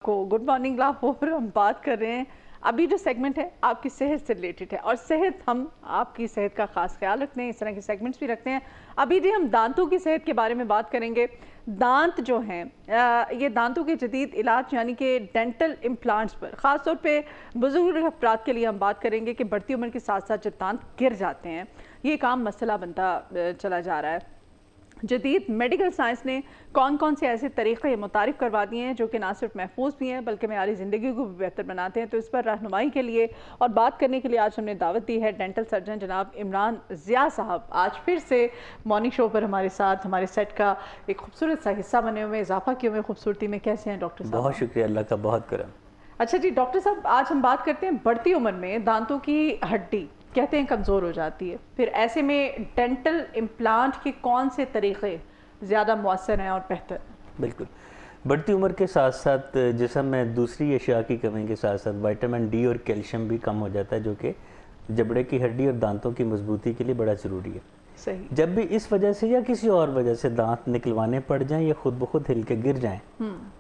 को good morning Lahore. हम बात कर रहे हैं, अभी जो सेगमेंट है आपकी सेहत से रिलेटेड है और सेहत, हम आपकी सेहत का खास ख्याल रखते हैं, इस तरह के सेगमेंट्स भी रखते हैं। अभी भी हम दांतों की सेहत के बारे में बात करेंगे। दांत जो हैं, ये दांतों के जदीद इलाज यानी कि डेंटल इम्प्लांट्स पर ख़ास तौर पे बुजुर्ग अफराद के लिए हम बात करेंगे कि बढ़ती उम्र के साथ साथ जब दांत गिर जाते हैं, ये एक आम मसला बनता चला जा रहा है। जदीद मेडिकल साइंस ने कौन कौन से ऐसे तरीक़े मुतारिफ़ करवा दिए हैं जो कि ना सिर्फ महफूज भी हैं बल्कि हमारी ज़िंदगी को भी बेहतर बनाते हैं। तो इस पर रहनुमाई के लिए और बात करने के लिए आज हमने दावत दी है डेंटल सर्जन जनाब इमरान ज़िया साहब। आज फिर से मॉर्निंग शो पर हमारे साथ, हमारे सेट का एक खूबसूरत सा हिस्सा बने हुए, इजाफा किए हुए खूबसूरती में। कैसे हैं डॉक्टर साहब? बहुत शुक्रिया, अल्लाह का बहुत करम। अच्छा जी डॉक्टर साहब, आज हम बात करते हैं बढ़ती उम्र में दांतों की हड्डी कहते हैं कमज़ोर हो जाती है, फिर ऐसे में डेंटल इम्प्लांट के कौन से तरीक़े ज़्यादा मौसर हैं और बेहतर? बिल्कुल, बढ़ती उम्र के साथ साथ जिस्म में दूसरी अशिया की कमी के साथ साथ विटामिन डी और कैल्शियम भी कम हो जाता है, जो कि जबड़े की हड्डी और दांतों की मजबूती के लिए बड़ा ज़रूरी है। सही। जब भी इस वजह से या किसी और वजह से दांत निकलवाने पड़ जाएं या खुद ब खुद हिल के गिर जाएं,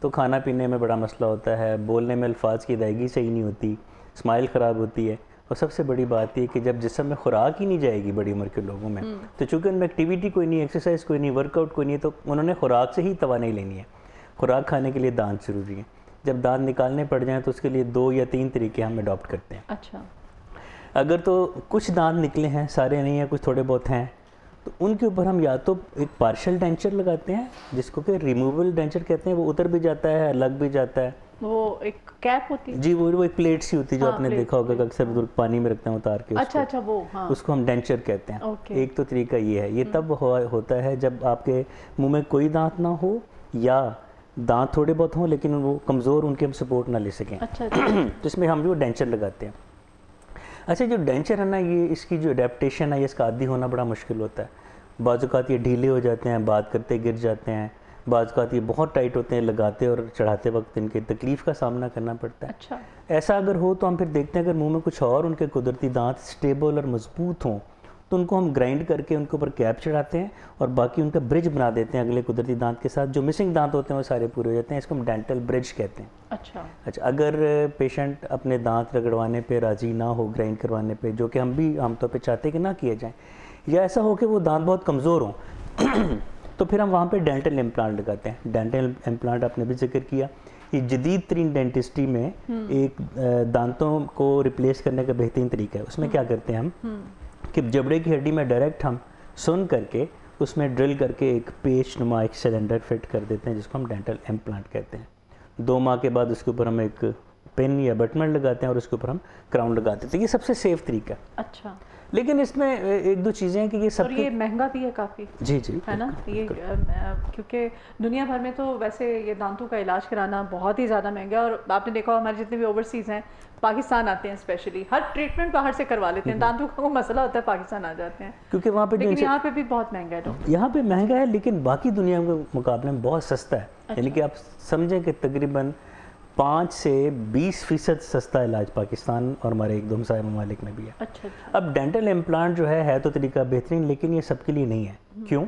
तो खाना पीने में बड़ा मसला होता है, बोलने में अल्फाज की अदायगी सही नहीं होती, स्माइल ख़राब होती है। और सबसे बड़ी बात यह कि जब जिस्म में खुराक ही नहीं जाएगी बड़ी उम्र के लोगों में, तो चूँकि उनमें एक्टिविटी कोई नहीं, एक्सरसाइज कोई नहीं, वर्कआउट कोई नहीं है, तो उन्होंने खुराक से ही तवानाई लेनी है। खुराक खाने के लिए दांत ज़रूरी है। जब दांत निकालने पड़ जाएँ तो उसके लिए 2 या 3 तरीके हम अडॉप्ट करते हैं। अच्छा। अगर तो कुछ दांत निकले हैं, सारे नहीं हैं, कुछ थोड़े बहुत हैं, तो उनके ऊपर हम या तो एक पार्शियल डेंचर लगाते हैं, जिसको कि रिमूवल डेंचर कहते हैं। वो उतर भी जाता है, लग भी जाता है। वो एक कैप होती है जी, वो एक प्लेट सी होती है, जो हाँ, आपने देखा होगा कि अक्सर बुजुर्ग पानी में रखते हैं उतार के। अच्छा अच्छा, वो हाँ। उसको हम डेंचर कहते हैं। ओके। एक तो तरीका ये है। ये तब होता है जब आपके मुंह में कोई दांत ना हो या दांत थोड़े बहुत हों लेकिन वो कमज़ोर, उनके हम सपोर्ट ना ले सकें। अच्छा अच्छा। तो इसमें हम जो डेंचर लगाते हैं। अच्छा, जो डेंचर है ना, ये इसकी जो अडेप्टेशन है, इसका आदी होना बड़ा मुश्किल होता है। बाज़ औक़ात ये ढीले हो जाते हैं, बात करते गिर जाते हैं, बाज़ औक़ात ये बहुत टाइट होते हैं, लगाते और चढ़ाते वक्त इनके तकलीफ़ का सामना करना पड़ता है। अच्छा। ऐसा अगर हो तो हम फिर देखते हैं, अगर मुंह में कुछ और उनके कुदरती दांत स्टेबल और मजबूत हों तो उनको हम ग्राइंड करके उनके ऊपर कैप चढ़ाते हैं और बाकी उनका ब्रिज बना देते हैं अगले कुदरती दांत के साथ। जो मिसिंग दांत होते हैं वो सारे पूरे हो जाते हैं। इसको हम डेंटल ब्रिज कहते हैं। अच्छा। अच्छा, अगर पेशेंट अपने दांत रगड़वाने पे राज़ी ना हो, ग्राइंड करवाने पे, जो कि हम भी आमतौर पे चाहते हैं कि ना किया जाए, या ऐसा हो कि वो दांत बहुत कमज़ोर हों तो फिर हम वहाँ पे डेंटल इम्प्लांट लगाते हैं। डेंटल इम्प्लांट आपने भी जिक्र किया, ये जदीद तरीन डेंटिस्ट्री में एक दांतों को रिप्लेस करने का बेहतरीन तरीका है। उसमें क्या करते हैं हम कि जबड़े की हड्डी में डायरेक्ट हम सुन करके उसमें ड्रिल करके एक पेच नुमा एक सिलेंडर फिट कर देते हैं, जिसको हम डेंटल इम्प्लांट कहते हैं। 2 माह के बाद उसके ऊपर हम एक पेन या बटमेंट लगाते हैं और उसके ऊपर हम क्राउन लगाते हैं। तो ये सबसे सेफ तरीका है। अच्छा। लेकिन इसमें 1-2 चीज़ें हैं कि ये सब, और ये महंगा भी है काफ़ी। जी जी, है ना ये, क्योंकि दुनिया भर में तो वैसे ये दांतों का इलाज कराना बहुत ही ज़्यादा महंगा है। और आपने देखा हमारे जितने भी ओवरसीज़ हैं, पाकिस्तान आते हैं, स्पेशली हर ट्रीटमेंट बाहर से करवा लेते हैं। दांतों का कोई मसला होता है, पाकिस्तान आ जाते हैं, क्योंकि वहाँ पे लेकिन यहाँ पे भी बहुत महंगा है डॉक्टर। यहाँ पे महंगा है, लेकिन बाकी दुनिया के मुकाबले में बहुत सस्ता है। यानी कि आप समझें कि तकरीबन 5 से 20% सस्ता इलाज पाकिस्तान और हमारे 1-2 हमसाय ममालिक में भी है। अच्छा अच्छा। अब डेंटल इम्प्लांट जो है तो तरीका बेहतरीन, लेकिन ये सबके लिए नहीं है। क्यों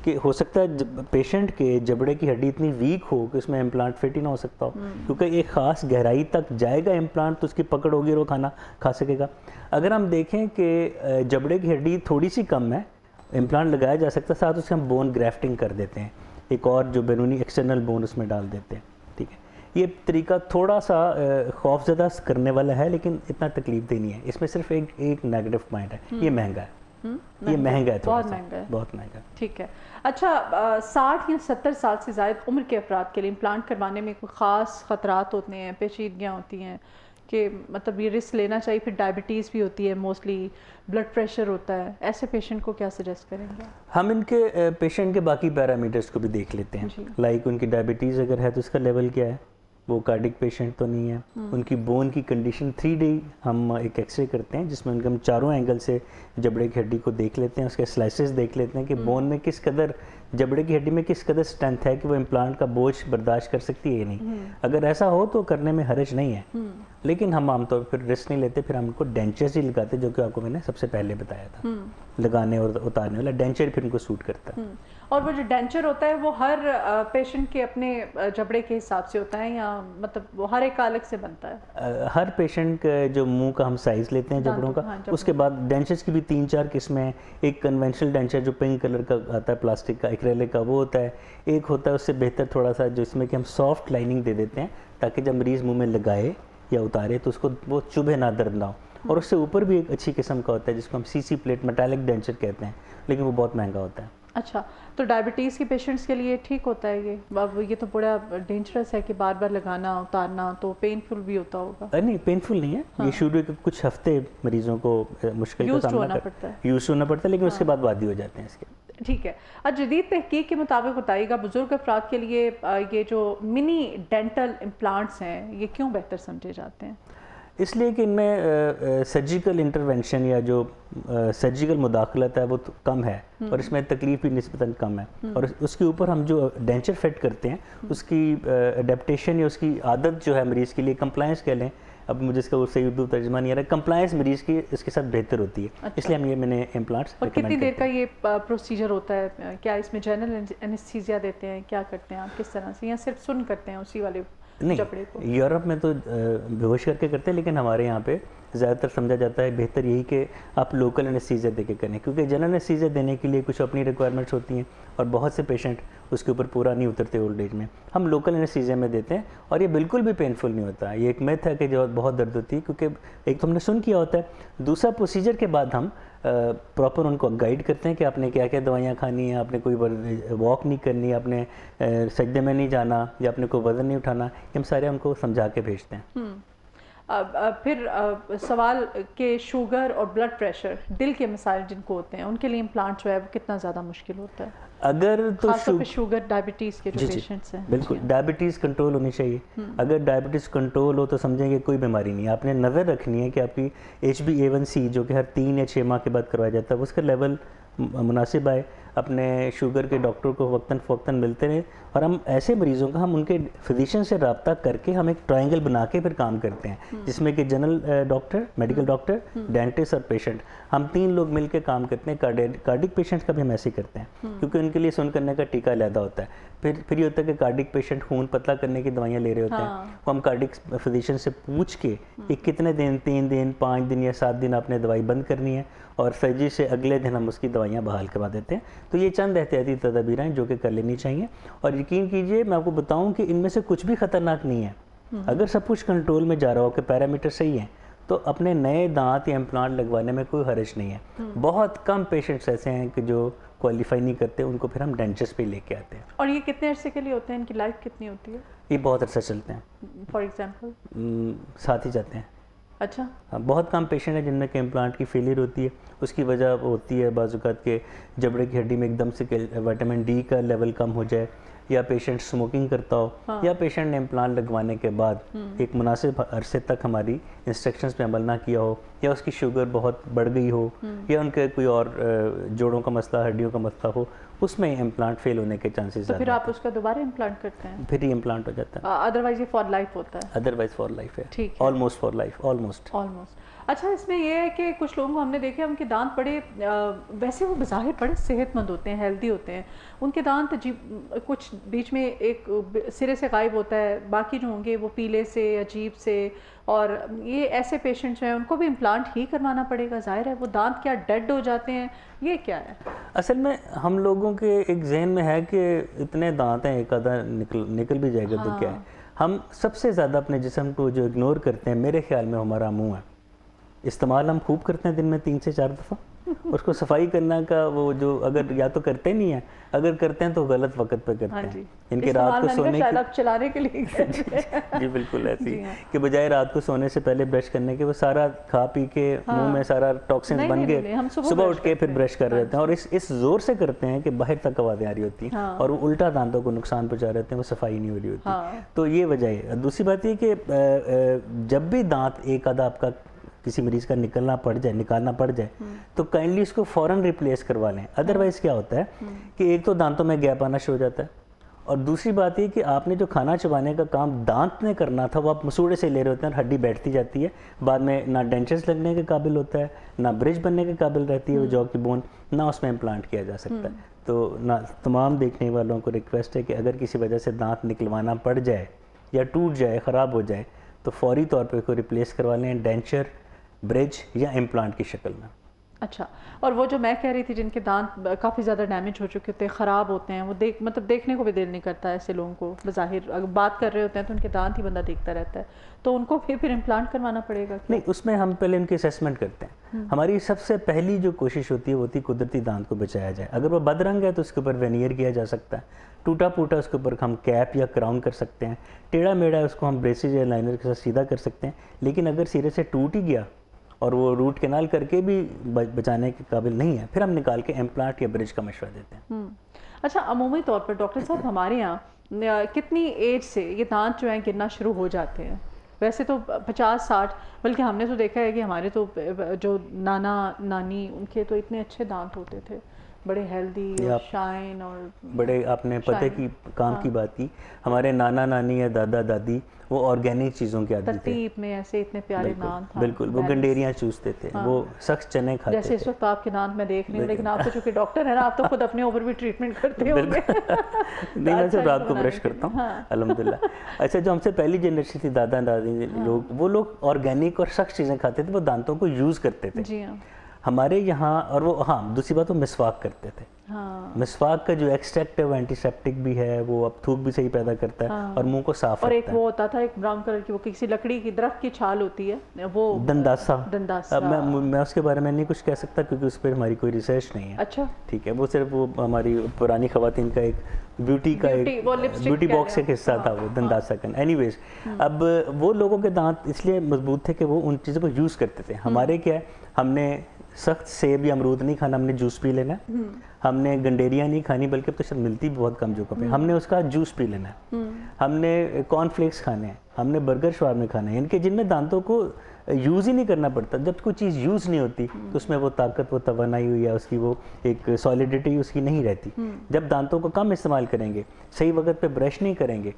कि हो सकता है पेशेंट के जबड़े की हड्डी इतनी वीक हो कि उसमें इम्प्लांट फिट ही ना हो सकता हो, क्योंकि एक ख़ास गहराई तक जाएगा इम्प्लांट तो उसकी पकड़ होगी और वो खाना खा सकेगा। अगर हम देखें कि जबड़े की हड्डी थोड़ी सी कम है, इम्प्लांट लगाया जा सकता है, साथ उससे हम बोन ग्राफ्टिंग कर देते हैं, एक और जो बैरूनी एक्सटर्नल बोन उसमें डाल देते हैं। ठीक है, ये तरीका थोड़ा सा खौफज़दा करने वाला है, लेकिन इतना तकलीफ दे नहीं है। इसमें सिर्फ एक नेगेटिव पॉइंट है, ये महंगा है। ये महंगा है, बहुत महंगा है, बहुत महंगा। ठीक है। अच्छा, 60 या 70 साल से ज़्यादा उम्र के अफराद के लिए इम्प्लांट करवाने में कोई ख़ास ख़तरात होते हैं, पेचीदगियाँ होती हैं कि मतलब ये रिस्क लेना चाहिए? फिर डायबिटीज़ भी होती है, मोस्टली ब्लड प्रेशर होता है, ऐसे पेशेंट को क्या सजेस्ट करेंगे? हम इनके पेशेंट के बाकी पैरामीटर्स को भी देख लेते हैं। लाइक उनकी डायबिटीज़ अगर है तो उसका लेवल क्या है, वो कार्डिक पेशेंट तो नहीं है। उनकी बोन की कंडीशन 3D हम एक एक्सरे करते हैं, जिसमें उनके हम चारों एंगल से जबड़े की हड्डी को देख लेते हैं, उसके स्लाइसेस देख लेते हैं कि बोन में किस कदर, जबड़े की हड्डी में किस कदर स्ट्रेंथ है कि वो इम्प्लांट का बोझ बर्दाश्त कर सकती है या नहीं। अगर ऐसा हो तो करने में हर्ज नहीं है। लेकिन हम आमतौर पर रिस्क नहीं लेते, फिर हम उनको डेंचर्स ही लगाते, जो कि आपको मैंने सबसे पहले बताया था, लगाने और उतारने वाला डेंचर फिर उनको सूट करता है। और वो जो डेंचर होता है वो हर पेशेंट के अपने जबड़े के हिसाब से होता है या मतलब वो हर एक का अलग से बनता है? हर पेशेंट का जो मुंह का हम साइज़ लेते हैं जबड़ों का, हाँ, उसके बाद डेंचर्स की भी 3-4 किस्में हैं। एक कन्वेंशनल डेंचर जो पिंक कलर का आता है, प्लास्टिक का, एक्रेलिक का, वो होता है। एक होता है उससे बेहतर थोड़ा सा, जिसमें कि हम सॉफ्ट लाइनिंग दे देते हैं ताकि जब मरीज़ मुँह में लगाए या उतारे तो उसको वो चुभे ना, दर्द ना हो। और उससे ऊपर भी एक अच्छी किस्म का होता है जिसको हम सीसी प्लेट मेटालिक डेंचर कहते हैं, लेकिन वो बहुत महंगा होता है। अच्छा, तो डायबिटीज़ के पेशेंट्स के लिए ठीक होता है ये? अब ये तो बड़ा डेंजरस है कि बार बार लगाना उतारना, तो पेनफुल भी होता होगा? नहीं, पेनफुल नहीं है। हाँ। ये शुरू के कुछ हफ्ते मरीजों को मुश्किल का सामना पड़ता है, यूज़ होना पड़ता है, लेकिन उसके बाद वादी हो जाते हैं इसके। ठीक है। आज जदीद तहकीक के मुताबिक बताइएगा, बुजुर्ग अफराद के लिए ये जो मिनी डेंटल इम्प्लांट्स हैं ये क्यों बेहतर समझे जाते हैं? इसलिए कि इनमें सर्जिकल इंटरवेंशन या जो सर्जिकल मुदाखलत है वो तो कम है, और इसमें तकलीफ भी निस्बतन कम है, और उसके ऊपर हम जो डेंचर फिट करते हैं उसकी अडेप्टेशन या उसकी आदत जो है मरीज़ के लिए, कंप्लायंस कह लें, अब मुझे इसका सही उर्दू तर्जुमा नहीं आ रहा, कंप्लायंस मरीज़ की इसके साथ बेहतर होती है। अच्छा। इसलिए हम मैंने इम्प्लांट्स। और कितनी देर का ये प्रोसीजर होता है? क्या इसमें जनरल एनेस्थीसिया देते हैं, क्या करते हैं आप, किस तरह से, या सिर्फ सुन करते हैं उसी वाले जबड़े को? नहीं, यूरोप में तो बेहोश करके करते हैं, लेकिन हमारे यहाँ पे ज़्यादातर समझा जाता है बेहतर यही कि आप लोकल एनेस्थीसिया दे के करें, क्योंकि जनरल एनेस्थीसिया देने के लिए कुछ अपनी रिक्वायरमेंट्स होती हैं और बहुत से पेशेंट उसके ऊपर पूरा नहीं उतरते ओल्ड एज में। हम लोकल एनेस्थीसिया में देते हैं और ये बिल्कुल भी पेनफुल नहीं होता। ये एक मिथ है कि जो बहुत दर्द होती है, क्योंकि एक तो हमने सुन किया होता है, दूसरा प्रोसीजर के बाद हम प्रॉपर उनको गाइड करते हैं कि आपने क्या क्या दवाइयाँ खानी है, आपने कोई वॉक नहीं करनी, आपने सजदे में नहीं जाना, या आपने कोई वज़न नहीं उठाना, हम सारे उनको समझा के भेजते हैं। फिर सवाल के शुगर और ब्लड प्रेशर, दिल के मसाइल जिनको होते हैं, उनके लिए इम्प्लांट जो है वो कितना ज़्यादा मुश्किल होता है? अगर तो शुगर डायबिटीज़ के जो पेशेंट्स हैं, बिल्कुल डायबिटीज़ कंट्रोल होनी चाहिए। अगर डायबिटीज़ कंट्रोल हो तो समझेंगे कोई बीमारी नहीं है। आपने नज़र रखनी है कि आपकी HbA1c जो कि हर 3 या 6 माह के बाद करवाया जाता है, उसका लेवल मुनासिब आए। अपने शुगर के डॉक्टर को वक्तन फ़वक्तन मिलते रहे, और हम ऐसे मरीज़ों का हम उनके फिजिशियन से रब्ता करके हम एक ट्रायंगल बना के फिर काम करते हैं, जिसमें कि general doctor, medical doctor, dentist और पेशेंट, हम 3 लोग मिलकर काम करते हैं। कार्डिक पेशेंट्स का भी हम ऐसे ही करते हैं, क्योंकि उनके लिए सुन करने का टीका अलहदा होता है। फिर ये होता है कि कार्डिक पेशेंट खून पतला करने की दवाइयाँ ले रहे होते हैं, वो हम कार्डिक फिजिशियन से पूछ के कि कितने दिन, 3 दिन, 5 दिन या 7 दिन आपने दवाई बंद करनी है, और सर्जरी से अगले दिन हम उसकी दवाइयाँ बहाल करवा देते हैं। तो ये चंद एहतियाती तदबीरें हैं जो कि कर लेनी चाहिए, और यकीन कीजिए मैं आपको बताऊं कि इनमें से कुछ भी ख़तरनाक नहीं है। अगर सब कुछ कंट्रोल में जा रहा हो, कि पैरामीटर सही हैं, तो अपने नए दांत या इम्प्लांट लगवाने में कोई हर्ज नहीं है। बहुत कम पेशेंट्स ऐसे हैं कि जो क्वालिफाई नहीं करते, उनको फिर हम डेंटिस्ट पे लेके आते हैं। और ये कितने अरसे के लिए होते हैं? इनकी लाइफ कितनी होती है? ये बहुत अरसा चलते हैं। For example? साथ ही जाते हैं। अच्छा। बहुत कम पेशेंट है जिनमें के इम्प्लांट की फेलियर होती है। उसकी वजह होती है बाज़-औक़ात के जबड़े की हड्डी में एकदम से विटामिन डी का लेवल कम हो जाए, या पेशेंट स्मोकिंग करता हो, हाँ। या पेशेंट ने इम्प्लांट लगवाने के बाद एक मुनासिब अरसे तक हमारी इंस्ट्रक्शंस पे अमल ना किया हो, या उसकी शुगर बहुत बढ़ गई हो, या उनके कोई और जोड़ों का मसला, हड्डियों का मसला हो, उसमें इम्प्लांट फेल होने के चांसेस तो फिर आप उसका दोबारा इम्प्लांट करते हैं? फिर ही इम्प्लांट हो जाता है। अदरवाइज ये फॉर लाइफ होता है? अदरवाइज फॉर लाइफ है। ठीक है। Almost for life, almost. अच्छा, इसमें यह है कि कुछ लोगों को हमने देखे उनके दांत बड़े वैसे वो बज़ाहिर बड़े सेहतमंद होते हैं, हेल्दी होते हैं, उनके दांत कुछ बीच में एक सिरे से गायब होता है, बाकी जो होंगे वो पीले से, अजीब से, और ये ऐसे पेशेंट्स हैं उनको भी इम्प्लांट ही करवाना पड़ेगा? ज़ाहिर है वो दांत क्या डेड हो जाते हैं, ये क्या है? असल में हम लोगों के एक जहन में है कि इतने दांत हैं, एक आधा निकल भी जाएगा। हाँ। तो क्या है, हम सबसे ज़्यादा अपने जिस्म को जो इग्नोर करते हैं, मेरे ख्याल में हमारा मुँह है। इस्तेमाल हम खूब करते हैं दिन में 3 से 4 दफ़ा, उसको सफाई करना का वो जो अगर या तो करते नहीं है, अगर करते हैं तो गलत वक्त पे करते हैं। इनके रात को सोने की चलाने के लिए जी बिल्कुल ऐसी कि बजाय रात को सोने से पहले ब्रश करने के वो सारा खा पी के मुंह में सारा टॉक्सिन्स बन गए, सुबह उठ के फिर ब्रश कर रहे होते हैं, और इस जोर से करते हैं कि बाहर तक आवाज़ें आ रही होती हैं, और वो उल्टा दांतों को नुकसान पहुंचा रहे होते हैं, वो सफाई नहीं हो रही होती। तो ये वजह है। दूसरी बात ये कि जब भी दांत एक आधा आपका किसी मरीज़ का निकालना पड़ जाए तो काइंडली उसको फ़ौरन रिप्लेस करवा लें। अदरवाइज़ क्या होता है कि एक तो दांतों में गैप आना शुरू हो जाता है, और दूसरी बात ये कि आपने जो खाना चबाने का काम दांत ने करना था वो आप मसूड़े से ले रहे होते हैं और हड्डी बैठती जाती है, बाद में ना डेंचर्स लगने के काबिल होता है, ना ब्रिज बनने के काबिल रहती है वो जॉ की बोन, ना उसमें इम्प्लांट किया जा सकता है। तो ना तमाम देखने वालों को रिक्वेस्ट है कि अगर किसी वजह से दांत निकलवाना पड़ जाए या टूट जाए, ख़राब हो जाए, तो फौरी तौर पर कोई रिप्लेस करवा लें डेंचर, ब्रिज या इम्प्लांट की शक्ल में। अच्छा, और वो जो मैं कह रही थी जिनके दांत काफ़ी ज़्यादा डैमेज हो चुके होते हैं, ख़राब होते हैं, वो मतलब देखने को भी दिल नहीं करता है ऐसे लोगों को, बज़ाहिर अगर बात कर रहे होते हैं तो उनके दांत ही बंदा देखता रहता है, तो उनको फिर इम्प्लांट करवाना पड़ेगा क्या? नहीं, उसमें हम पहले उनकी असेसमेंट करते हैं। हमारी सबसे पहली जो कोशिश होती है वो होती है कुदरती दांत को बचाया जाए। अगर वो बदरंग है तो उसके ऊपर वेनियर किया जा सकता है, टूटा फूटा उसके ऊपर हम कैप या क्राउन कर सकते हैं, टेढ़ा मेढ़ा उसको हम ब्रेसेज या लाइनर के साथ सीधा कर सकते हैं। लेकिन अगर सिरे से टूट ही गया और वो रूट कैनाल करके भी बचाने के काबिल नहीं है, फिर हम निकाल के इम्प्लांट या ब्रिज का मशवरा देते हैं। अच्छा, अमूमी तौर पर डॉक्टर साहब हमारे यहाँ कितनी एज से ये दांत जो हैं गिरना शुरू हो जाते हैं? वैसे तो 50-60, बल्कि हमने तो देखा है कि हमारे तो जो नाना नानी उनके तो इतने अच्छे दांत होते थे, बड़े हेल्दी और शाइन और बड़े, आपने पते की काम की बात की। हमारे नाना नानी या दादा दादी वो ऑर्गेनिक चीज़ों के आदी थे, तरतीब में ऐसे इतने प्यारे दांत। बिल्कुल, वो गंडेरियाँ चूसते थे, वो सख्त चने खाते थे। जैसे इस वक्त आपके दांत मैं देख रही हूँ, लेकिन आप तो चूंकि डॉक्टर है ना, आप तो खुद अपने ऊपर भी ट्रीटमेंट करते होंगे। नहीं, मैं सिर्फ रात को ब्रश करता हूँ, अल्हम्दुलिल्लाह। अच्छा, जो हमसे पहली जनरेशन थी, दादा दादी लोग, वो लोग ऑर्गेनिक और सख्त चीज़ें खाते थे, वो दांतों को यूज़ करते थे। जी हाँ। हमारे यहाँ, और वो, हाँ, दूसरी बात, वो मिसवाक करते थे। हाँ। मिसवाक का जो एक्सट्रैक्ट है वो एंटीसेप्टिक भी है, वो अब थूक भी सही पैदा करता है। हाँ। और मुंह को साफ और रखता एक है। वो होता था, एक ब्राउन कलर की, वो किसी लकड़ी की दरख्त की छाल होती है, वो दंदासा। दंदासा। मैं उसके बारे में नहीं कुछ कह सकता क्योंकि उस पर हमारी कोई रिसर्च नहीं है। अच्छा, ठीक है, वो सिर्फ वो हमारी पुरानी खवातीन का एक ब्यूटी बॉक्स का हिस्सा था वो दंदासा का। एनीवेज, अब वो लोगों के दांत इसलिए मजबूत थे कि वो उन चीज़ों को यूज़ करते थे। हमारे क्या है, हमने सख्त सेब या अमरूद नहीं खाना, हमने जूस पी लेना है। हमने गंडेरियाँ नहीं खानी, बल्कि अब तो शायद मिलती भी बहुत कम जगहों पे, हमने उसका जूस पी लेना है। हमने कॉर्नफ्लेक्स खाने हैं, हमने बर्गर शवारमे खाने हैं, इनके जिनमें दांतों को यूज़ ही नहीं करना पड़ता। जब कोई चीज़ यूज़ नहीं होती तो उसमें वो ताकत, वो तवानाई हुई या उसकी वो एक सॉलिडिटी उसकी नहीं रहती। जब दांतों को कम इस्तेमाल करेंगे, सही वक्त पे ब्रश नहीं करेंगे,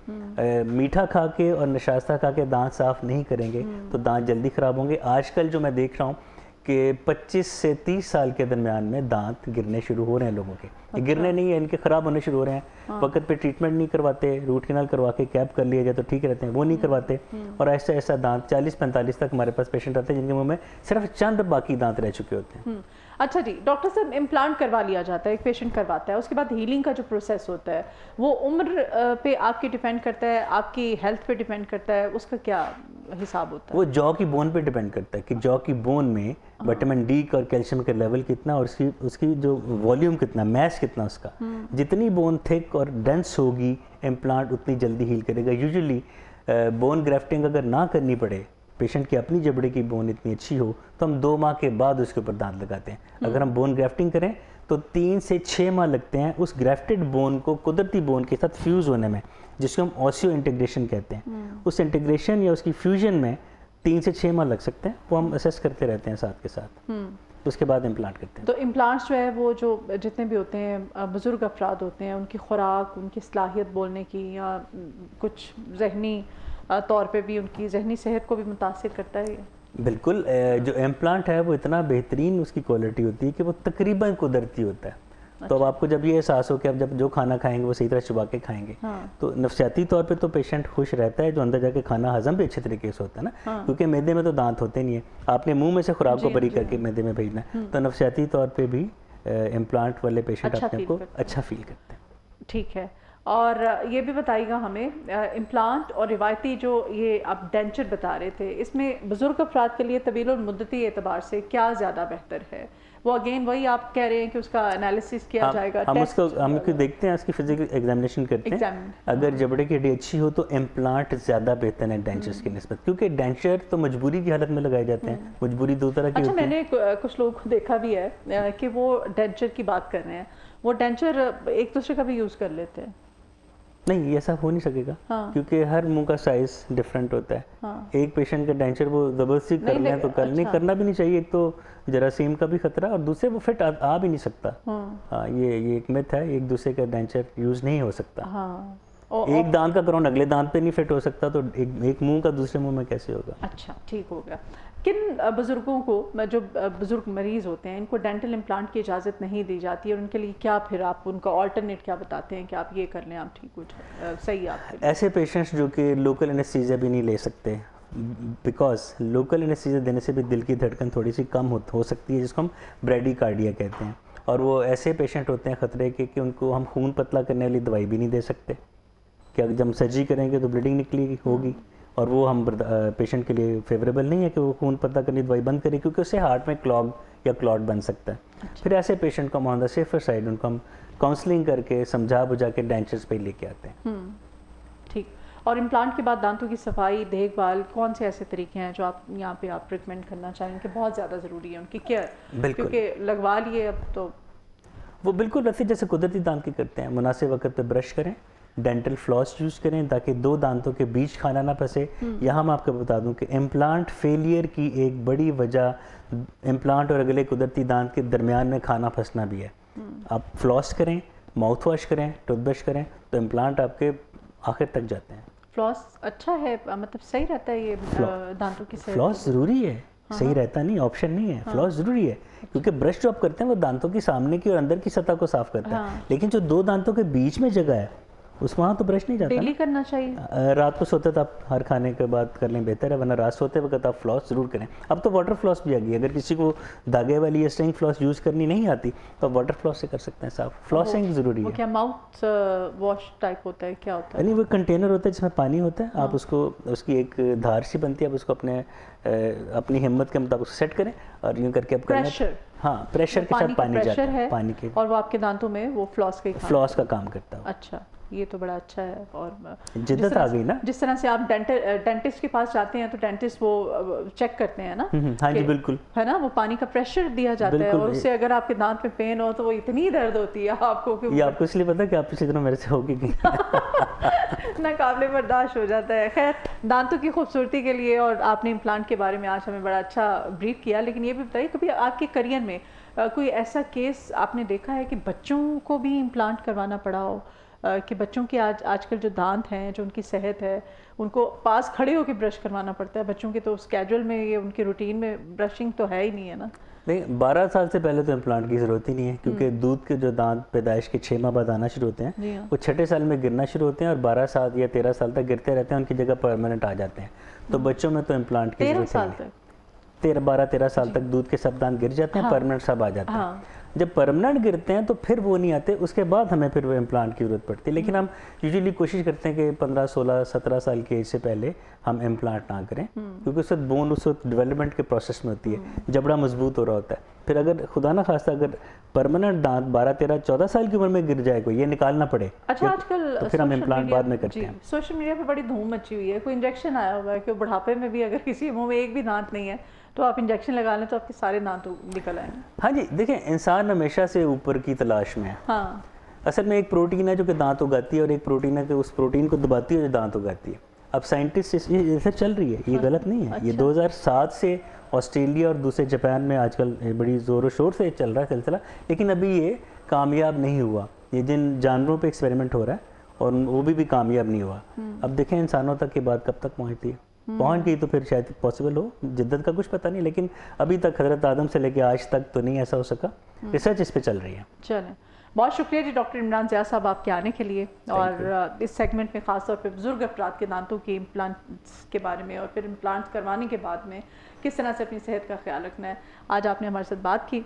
मीठा खा के और नशास्ता खा के दांत साफ़ नहीं करेंगे, तो दांत जल्दी ख़राब होंगे। आजकल जो मैं देख रहा हूँ कि 25 से 30 साल के दरमियान में दांत गिरने शुरू हो रहे हैं लोगों के। अच्छा। गिरने नहीं है, इनके ख़राब होने शुरू हो रहे हैं। हाँ। वक्त पे ट्रीटमेंट नहीं करवाते, रूट कैनाल करवा के कैप कर लिया जाए तो ठीक रहते हैं, वो नहीं करवाते। और ऐसा ऐसा दांत 40-45 तक हमारे पास पेशेंट आते हैं जिनके मुंह में सिर्फ चंद बाकी दांत रह चुके होते हैं। अच्छा जी, डॉक्टर साहब, इम्प्लांट करवा लिया जाता है, एक पेशेंट करवाता है, उसके बाद हीलिंग का जो प्रोसेस होता है वो उम्र पे आपकी डिपेंड करता है, आपकी हेल्थ पे डिपेंड करता है, उसका क्या हिसाब होता है? वो जॉ की बोन पे डिपेंड करता है कि जॉ की बोन में विटामिन डी और कैल्शियम का लेवल कितना और उसकी जो वॉल्यूम कितना, मैस कितना उसका। जितनी बोन थिक और डेंस होगी, इम्प्लांट उतनी जल्दी हील करेगा। यूजुअली बोन ग्राफ्टिंग अगर ना करनी पड़े, पेशेंट की अपनी जबड़े की बोन इतनी अच्छी हो, तो हम 2 माह के बाद उसके ऊपर दांत लगाते हैं। अगर हम बोन ग्राफ्टिंग करें तो 3 से 6 माह लगते हैं उस ग्राफ्टेड बोन को कुदरती बोन के साथ फ्यूज़ होने में, जिसको हम ऑसियो इंटीग्रेशन कहते हैं। उस इंटीग्रेशन या उसकी फ्यूजन में 3 से 6 माह लग सकते हैं। वो हम असेस करते रहते हैं साथ के साथ, उसके बाद इम्प्लांट करते हैं। तो इम्प्लांट्स जो है वो जो जितने भी होते हैं बुज़ुर्ग अफराद होते हैं, उनकी खुराक, उनकी सलाहियत बोलने की, या कुछ जहनी तौर पे भी उनकी जहनी सेहत को भी मुतासिर करता है। बिल्कुल, जो इम्प्लांट है वो इतना बेहतरीन उसकी क्वालिटी होती है कि वो तकरीबन कुदरती होता है। अच्छा। तो अब आपको जब ये एहसास हो कि आप जब जो खाना खाएंगे वो सही तरह चबा के खाएंगे। हाँ। तो नफसियाती तौर पे तो पेशेंट खुश रहता है, जो अंदर जाके खाना हजम भी अच्छे तरीके से होता है ना। हाँ। क्योंकि मैदे में तो दांत होते नहीं है, आपने मुंह में से खुराक को बरी करके मैदे में भेजना है। तो नफसियाती तौर पर भी इम्प्लांट वाले पेशेंट अपने को अच्छा फील करते हैं। ठीक है, और ये भी बताइएगा हमें, इम्प्लांट और रिवायती जो ये आप डेंचर बता रहे थे, इसमें बुज़ुर्ग अफराद के लिए तवील और मुद्दती एतबार से क्या ज़्यादा बेहतर है? वो अगेन वही आप कह रहे हैं कि उसका एनालिसिस किया जाएगा, हम उसको देखते हैं, उसकी फिजिकल एग्जामिनेशन करते हैं। अगर जबड़े की हड्डी अच्छी हो तो इम्प्लांट ज़्यादा बेहतर है डेंचर्स की निस्बत, क्योंकि डेंचर तो मजबूरी की हालत में लगाए जाते हैं। मजबूरी 2 तरह की होती है। मैंने कुछ लोगों को देखा भी है कि वो डेंचर की बात कर रहे हैं, वो डेंचर एक दूसरे का भी यूज़ कर लेते हैं। नहीं, ऐसा हो नहीं सकेगा। हाँ। क्योंकि हर मुंह का साइज डिफरेंट होता है। हाँ। एक पेशेंट का डेंचर वो ज़बरदस्ती कर नहीं, लें तो कर नहीं, अच्छा। करना भी नहीं चाहिए। एक तो जरासीम का भी खतरा और दूसरे वो फिट आ भी नहीं सकता। हाँ, ये एक मिथ है, एक दूसरे का डेंचर यूज़ नहीं हो सकता। हाँ। एक दांत का क्राउन अगले दांत पे नहीं फिट हो सकता, तो एक मुंह का दूसरे मुंह में कैसे होगा? अच्छा, ठीक हो गया। किन बुज़ुर्गों को, जो बुज़ुर्ग मरीज़ होते हैं, इनको डेंटल इम्प्लांट की इजाज़त नहीं दी जाती है और उनके लिए क्या फिर आप उनका ऑल्टरनेट क्या बताते हैं कि आप ये कर लें, आप ठीक हो जाए, सही आप? ऐसे पेशेंट्स जो कि लोकल एनेस्थीसिया भी नहीं ले सकते, बिकॉज लोकल एनेस्थीसिया देने से भी दिल की धड़कन थोड़ी सी कम हो सकती है, जिसको हम ब्रेडिकार्डिया कहते हैं। और वो ऐसे पेशेंट होते हैं ख़तरे के कि उनको हम खून पतला करने वाली दवाई भी नहीं दे सकते, कि जब हम सर्जरी करेंगे तो ब्लीडिंग निकलेगी होगी, और वो हम पेशेंट के लिए फेवरेबल नहीं है कि वो खून पतला करने की दवाई बंद करे, क्योंकि उससे हार्ट में क्लॉग या क्लॉट बन सकता है। अच्छा। फिर ऐसे पेशेंट को हम ऑन द सेफर साइड उनको हम काउंसलिंग करके समझा बुझा के डेंचर्स पे लेके आते हैं। ठीक। और इम्प्लांट के बाद दांतों की सफाई, देखभाल, कौन से ऐसे तरीके हैं जो आप यहाँ पे आप रिकमेंड करना चाहेंगे कि बहुत ज़्यादा ज़रूरी है उनकी केयर? क्योंकि लगवा लिए अब तो वो बिल्कुल वैसे जैसे कुदरती दांत की करते हैं, मुनासिब वक्त पे ब्रश करें, डेंटल फ्लॉस यूज़ करें ताकि दो दांतों के बीच खाना ना फंसे। यहाँ मैं आपको बता दूं कि इम्प्लांट फेलियर की एक बड़ी वजह इम्प्लांट और अगले कुदरती दांत के दरमियान में खाना फंसना भी है। आप फ्लॉस करें, माउथ वॉश करें, टूथब्रश करें, तो इम्प्लांट आपके आखिर तक जाते हैं। फ्लॉस अच्छा है, मतलब सही रहता है ये दांतों की सेहत? फ्लॉस ज़रूरी है, सही रहता नहीं, ऑप्शन नहीं है। फ्लॉस ज़रूरी है क्योंकि ब्रश जो आप करते हैं वो दांतों की सामने की और अंदर की सतह को साफ करता है, लेकिन जो दो दांतों के बीच में जगह है उस वहाँ तो ब्रश नहीं जाता। डेली करना चाहिए। रात को सोते तो आप हर खाने के बाद कर लें, बेहतर है, वरना रात सोते वक्त आप फ्लॉस ज़रूर करें। अब तो वाटर फ्लॉस भी आ गई, अगर किसी को धागे वाली या स्ट्रिंग फ्लॉस यूज़ करनी नहीं आती तो आप वाटर फ्लॉस से कर सकते हैं साफ। फ्लॉसिंग ज़रूरी है। वो क्या माउथ वॉश टाइप होता है, क्या होता है? नहीं, वो कंटेनर होता है जिसमें पानी होता है। आप उसको, उसकी एक धार सी बनती है, आप उसको अपनी हिम्मत के मुताबिक सेट करें और यूँ करके आप प्रेशर, हाँ, प्रेशर के साथ पानी जाता है पानी के, और वो आपके दांतों में वो फ्लॉस का काम करता है। अच्छा, ये तो बड़ा अच्छा है। और जिद्दत आ गई ना, जिस तरह से आप डेंटिस्ट के पास जाते हैं तो डेंटिस्ट वो चेक करते हैं ना। हाँ जी बिल्कुल, है ना, वो पानी का प्रेशर दिया जाता है और उससे अगर आपके दांत में पेन हो तो वो इतनी दर्द होती है आपको कि ये आपको इसलिए पता है कि आप पिछले दिनों मेरे से होगी ना काबिल बर्दाश्त हो जाता है। खैर, दांतों की खूबसूरती के लिए और आपने इम्प्लांट के बारे में आज हमें बड़ा अच्छा ब्रीफ किया, लेकिन ये भी बताइए कभी आपके करियर में कोई ऐसा केस आपने देखा है कि बच्चों को भी इम्प्लांट करवाना पड़ा हो, कि बच्चों के आजकल जो दांत हैं, जो उनकी सेहत है, उनको पास खड़े होकर ब्रश करवाना पड़ता है? बच्चों के तो स्केड्यूल में, ये उनकी रूटीन में ब्रशिंग तो है ही नहीं, है ना? नहीं, 12 साल से पहले तो इम्प्लांट की ज़रूरत ही नहीं है, क्योंकि दूध के जो दांत पैदाइश के 6 माह बाद आना शुरू होते हैं, वो 6ठे साल में गिरना शुरू होते हैं और 12 साल या 13 साल तक गिरते रहते हैं, उनकी जगह परमानेंट आ जाते हैं। तो बच्चों में तो इम्प्लांट की ज़रूरत है। 12-13 साल तक दूध के सब दांत गिर जाते हैं, परमानेंट सब आ जाते हैं। जब परमानेंट गिरते हैं तो फिर वो नहीं आते, उसके बाद हमें फिर वो इम्प्लांट की ज़रूरत पड़ती है। लेकिन हम यूजुअली कोशिश करते हैं कि 15, 16, 17 साल की एज से पहले हम इम्प्लांट ना करें, क्योंकि उस वक्त बोन उस वक्त डेवलपमेंट के प्रोसेस में होती है, जबड़ा मजबूत हो रहा होता है। फिर अगर खुदा ना खास्ता अगर परमानेंट दांत 12, 13, 14 साल की उम्र में गिर जाए कोई, ये निकालना पड़े, अच्छा, आजकल तो फिर हम इम्प्लांट बाद में करते हैं। सोशल मीडिया पे बड़ी धूम मची हुई है, कोई इंजेक्शन आया हुआ है कि बुढ़ापे में भी अगर किसी मुंह में एक भी दांत नहीं है तो आप इंजेक्शन लगा लें तो आपके सारे दांत निकल आएंगे। हाँ जी, देखें, इंसान हमेशा से ऊपर की तलाश में है। हाँ, असल में एक प्रोटीन है जो कि दांत उगाती है और एक प्रोटीन है कि उस प्रोटीन को दबाती है जो दांत उगाती है। अब साइंटिस्ट ये रिसर्च चल रही है, ये गलत नहीं है। ये 2007 से ऑस्ट्रेलिया और दूसरे जापान में आजकल बड़ी ज़ोर शोर से चल रहा है सिलसिला, लेकिन अभी ये कामयाब नहीं हुआ। ये जिन जानवरों पे एक्सपेरिमेंट हो रहा है और वो भी कामयाब नहीं हुआ। अब देखें इंसानों तक की बात कब तक पहुँचती है, पहुँच गई तो फिर शायद पॉसिबल हो। जिद्दत का कुछ पता नहीं, लेकिन अभी तक हज़रत आदम से लेके आज तक तो नहीं ऐसा हो सका। रिसर्च इस पे चल रही है। चलें, बहुत शुक्रिया जी डॉक्टर इमरान ज़िया साहब आपके आने के लिए, और इस सेगमेंट में ख़ास तौर पे बुजुर्ग अफराद के दांतों के इम्प्लांट्स के बारे में और फिर इम्प्लांट्स करवाने के बाद में किस तरह से अपनी सेहत का ख्याल रखना है, आज आपने हमारे साथ बात की।